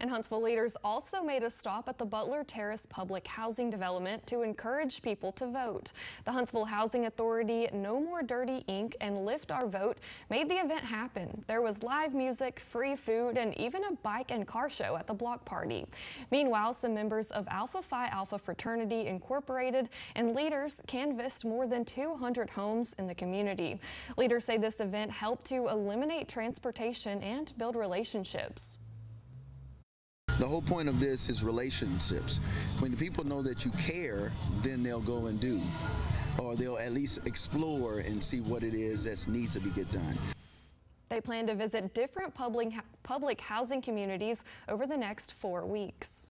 And Huntsville leaders also made a stop at the Butler Terrace public housing development to encourage people to vote. The Huntsville Housing Authority, No More Dirty Ink, and Lift Our Vote made the event happen. There was live music, free food, and even a bike and car show at the block party. Meanwhile, some members of Alpha Phi Alpha Fraternity Incorporated and leaders canvassed more than 200 homes in the community. Leaders say this event helped to eliminate transportation and build relationships. The whole point of this is relationships. When the people know that you care, then they'll go and do, or they'll at least explore and see what it is that needs to get done. They plan to visit different public housing communities over the next 4 weeks.